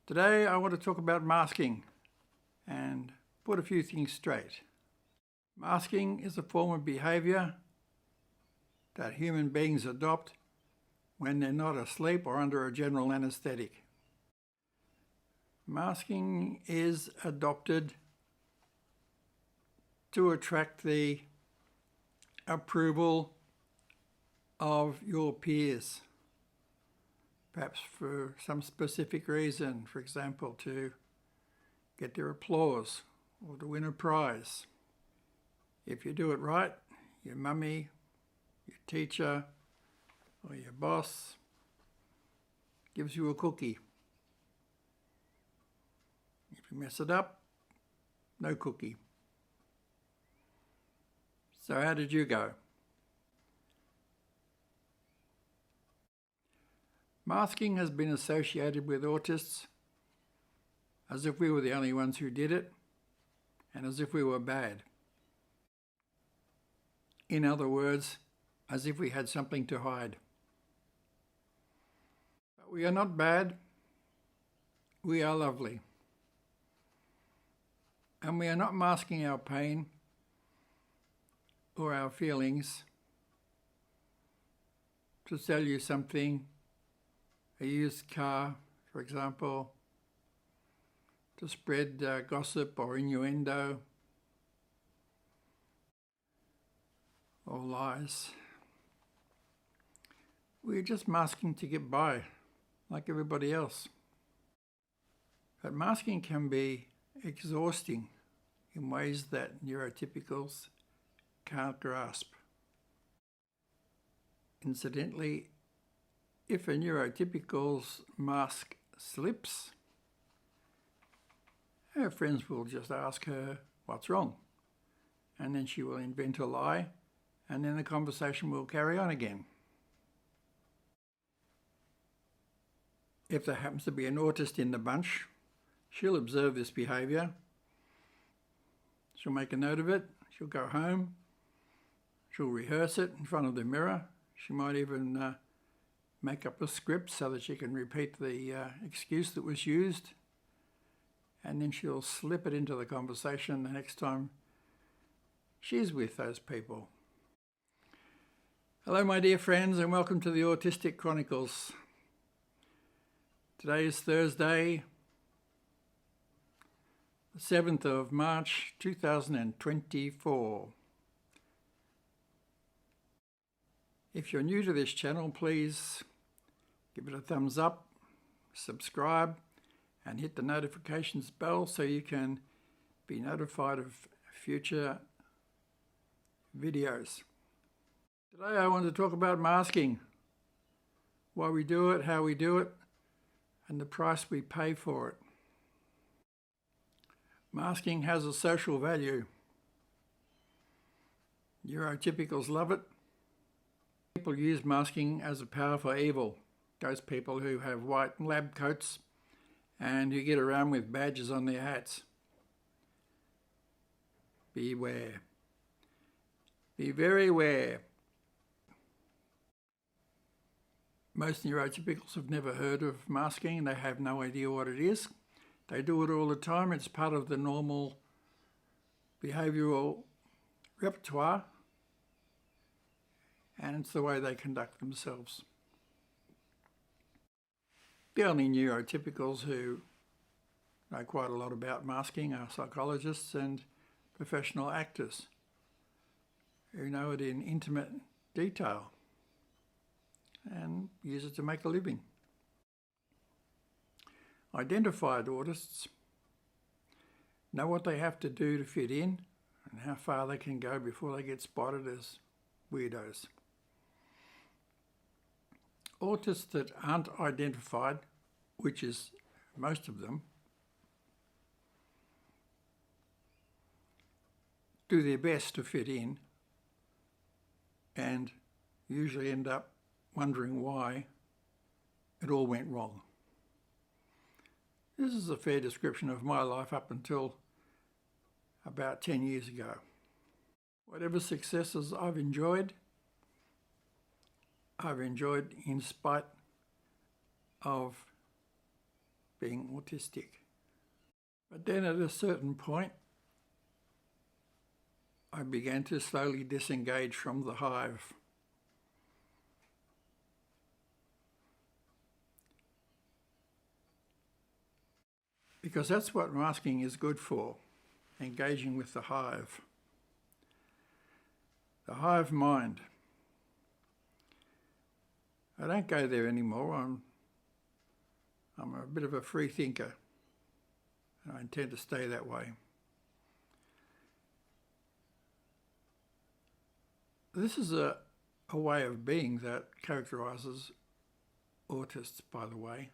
Today I want to talk about masking and put a few things straight. Masking is a form of behaviour that human beings adopt when they're not asleep or under a general anaesthetic. Masking is adopted to attract the approval of your peers, perhaps for some specific reason, for example, to get their applause or to win a prize. If you do it right, your mummy, your teacher, or your boss gives you a cookie. If you mess it up, no cookie. So how did you go? Masking has been associated with autists as if we were the only ones who did it and as if we were bad. In other words, as if we had something to hide. But we are not bad, we are lovely. And we are not masking our pain or our feelings to sell you something, a used car, for example, to spread gossip or innuendo or lies. We're just masking to get by, like everybody else. But masking can be exhausting in ways that neurotypicals can't grasp. Incidentally, if a neurotypical's mask slips, her friends will just ask her what's wrong, and then she will invent a lie, and then the conversation will carry on again. If there happens to be an autist in the bunch, she'll observe this behaviour, she'll make a note of it, she'll go home, she'll rehearse it in front of the mirror, she might even make up a script so that she can repeat the excuse that was used, and then she'll slip it into the conversation the next time she's with those people. Hello my dear friends, and welcome to the Autistic Chronicles. Today is Thursday, the 7th of March 2024. If you're new to this channel, please give it a thumbs up, subscribe, and hit the notifications bell so you can be notified of future videos. Today I want to talk about masking, why we do it, how we do it, and the price we pay for it. Masking has a social value. Neurotypicals love it. People use masking as a powerful evil. Those people who have white lab coats and who get around with badges on their hats. Beware. Be very aware. Most neurotypicals have never heard of masking. They have no idea what it is. They do it all the time. It's part of the normal behavioural repertoire, and it's the way they conduct themselves. The only neurotypicals who know quite a lot about masking are psychologists and professional actors who know it in intimate detail and use it to make a living. Identified autists know what they have to do to fit in and how far they can go before they get spotted as weirdos. Autists that aren't identified, which is most of them, do their best to fit in and usually end up wondering why it all went wrong. This is a fair description of my life up until about 10 years ago. Whatever successes I've enjoyed in spite of being autistic. But then at a certain point, I began to slowly disengage from the hive. Because that's what masking is good for, engaging with the hive. The hive mind. I don't go there anymore. I'm a bit of a free thinker, and I intend to stay that way. This is a way of being that characterises autists, by the way.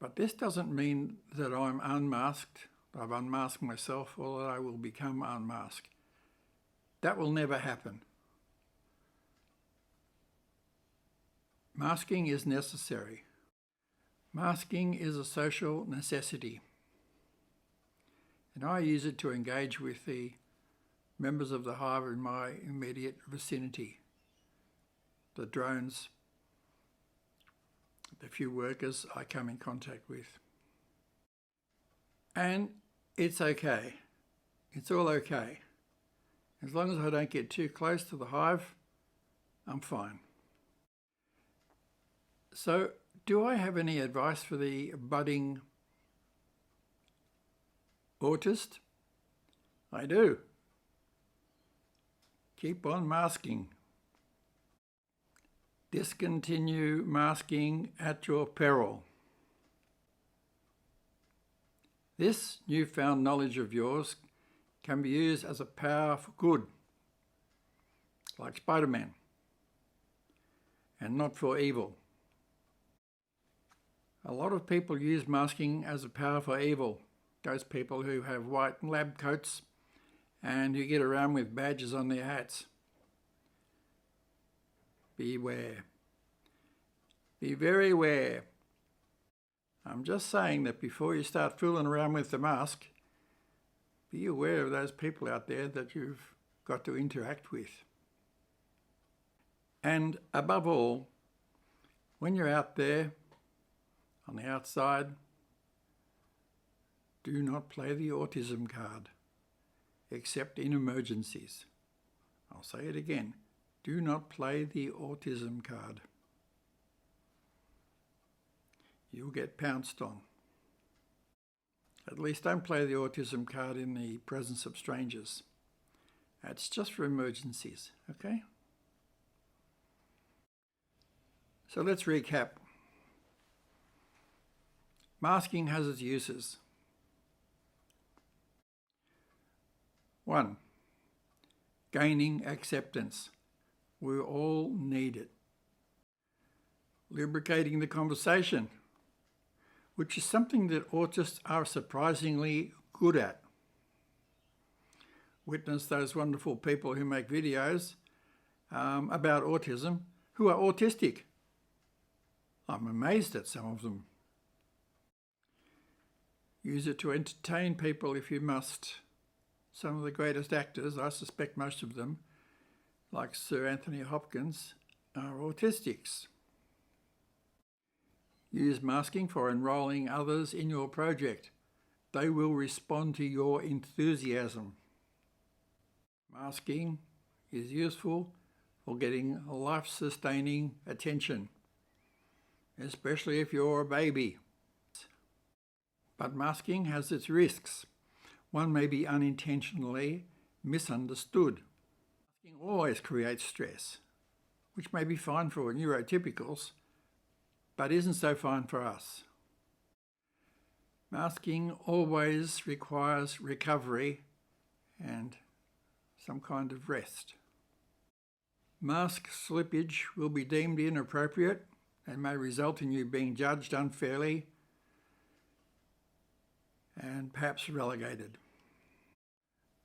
But this doesn't mean that I'm unmasked, I've unmasked myself, or that I will become unmasked. That will never happen. Masking is necessary. Masking is a social necessity. And I use it to engage with the members of the hive in my immediate vicinity. The drones, the few workers I come in contact with. And it's okay. It's all okay. As long as I don't get too close to the hive, I'm fine. So, do I have any advice for the budding autist? I do. Keep on masking. Discontinue masking at your peril. This newfound knowledge of yours can be used as a power for good, like Spider-Man, and not for evil. A lot of people use masking as a power for evil. Those people who have white lab coats and who get around with badges on their hats. Beware. Be very aware. I'm just saying that before you start fooling around with the mask, be aware of those people out there that you've got to interact with. And above all, when you're out there on the outside, do not play the autism card, except in emergencies. I'll say it again. Do not play the autism card. You'll get pounced on. At least don't play the autism card in the presence of strangers. That's just for emergencies, okay? So let's recap. Masking has its uses. 1. Gaining acceptance. We all need it. Lubricating the conversation, which is something that autists are surprisingly good at. Witness those wonderful people who make videos about autism who are autistic. I'm amazed at some of them. Use it to entertain people if you must. Some of the greatest actors, I suspect most of them, like Sir Anthony Hopkins, are autistics. Use masking for enrolling others in your project. They will respond to your enthusiasm. Masking is useful for getting life-sustaining attention, especially if you're a baby. But masking has its risks. One may be unintentionally misunderstood. Masking always creates stress, which may be fine for neurotypicals, but isn't so fine for us. Masking always requires recovery and some kind of rest. Mask slippage will be deemed inappropriate and may result in you being judged unfairly and perhaps relegated.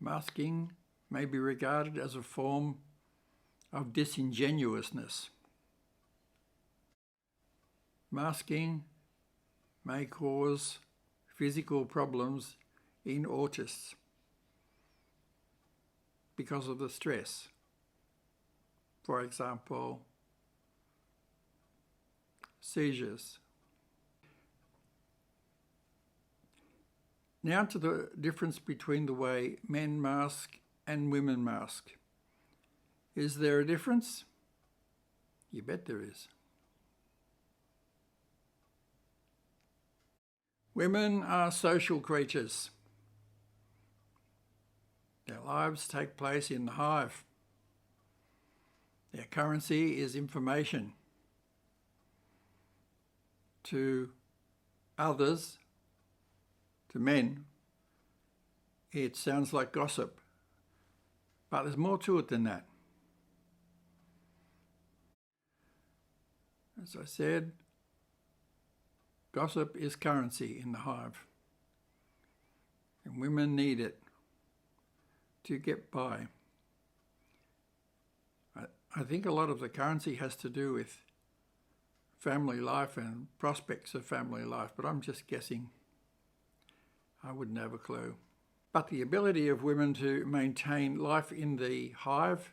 Masking may be regarded as a form of disingenuousness. Masking may cause physical problems in autists because of the stress. For example, seizures. Now to the difference between the way men mask and women mask. Is there a difference? You bet there is. Women are social creatures. Their lives take place in the hive. Their currency is information. To others, to men, it sounds like gossip, but there's more to it than that. As I said, gossip is currency in the hive, and women need it to get by. I think a lot of the currency has to do with family life and prospects of family life, but I'm just guessing. I wouldn't have a clue. But the ability of women to maintain life in the hive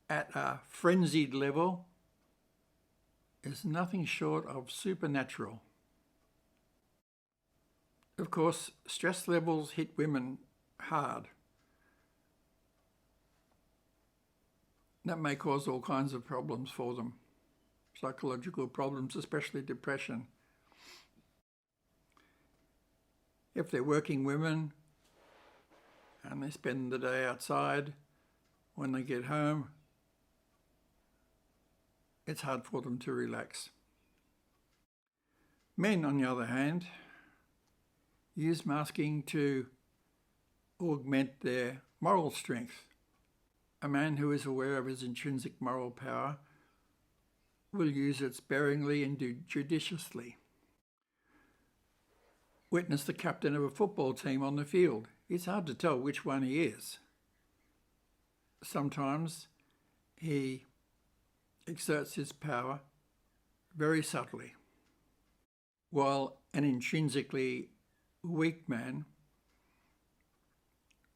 at a frenzied level is nothing short of supernatural. Of course, stress levels hit women hard. That may cause all kinds of problems for them, psychological problems, especially depression. If they're working women and they spend the day outside, when they get home, it's hard for them to relax. Men, on the other hand, use masking to augment their moral strength. A man who is aware of his intrinsic moral power will use it sparingly and judiciously. Witness the captain of a football team on the field. It's hard to tell which one he is. Sometimes he exerts his power very subtly, while an intrinsically weak man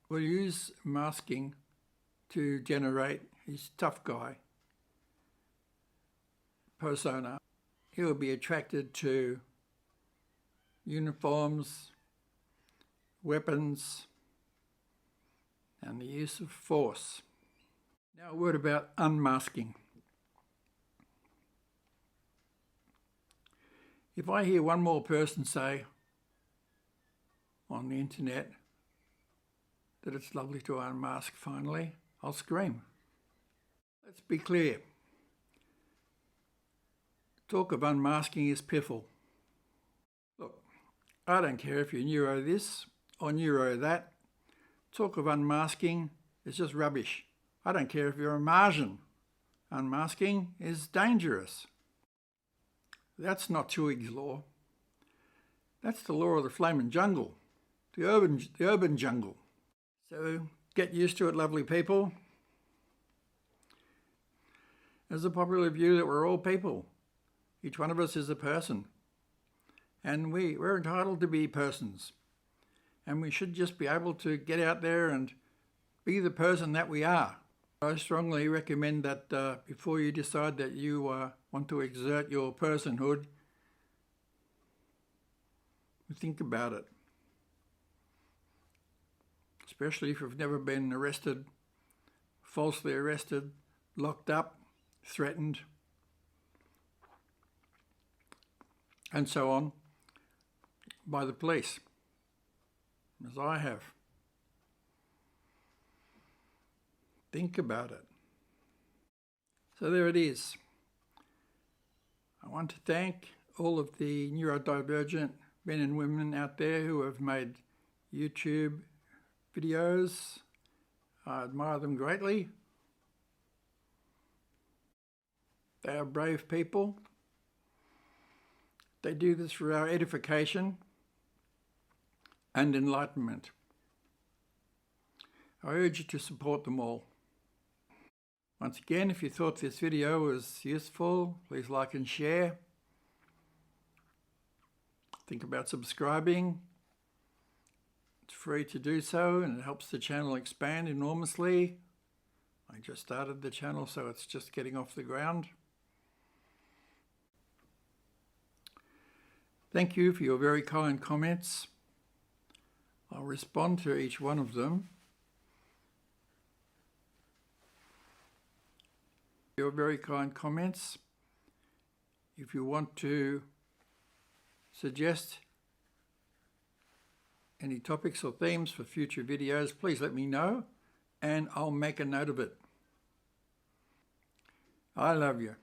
will use masking to generate his tough guy persona. He will be attracted to uniforms, weapons, and the use of force. Now a word about unmasking. If I hear one more person say on the internet that it's lovely to unmask finally, I'll scream. Let's be clear. Talk of unmasking is piffle. Look, I don't care if you're neuro this or neuro that. Talk of unmasking is just rubbish. I don't care if you're a Martian. Unmasking is dangerous. That's not Tuig's law. That's the law of the flaming jungle, the urban jungle. So get used to it, lovely people. There's a popular view that we're all people. Each one of us is a person. And we're entitled to be persons. And we should just be able to get out there and be the person that we are. I strongly recommend that before you decide that you want to exert your personhood, think about it. Especially if you've never been arrested, falsely arrested, locked up, threatened, and so on, by the police, as I have. Think about it. So there it is. I want to thank all of the neurodivergent men and women out there who have made YouTube videos. I admire them greatly. They are brave people. They do this for our edification and enlightenment. I urge you to support them all. Once again, if you thought this video was useful, please like and share. Think about subscribing. It's free to do so and it helps the channel expand enormously. I just started the channel, so it's just getting off the ground. Thank you for your very kind comments. I'll respond to each one of them. Your very kind comments. If you want to suggest any topics or themes for future videos, please let me know and I'll make a note of it. I love you.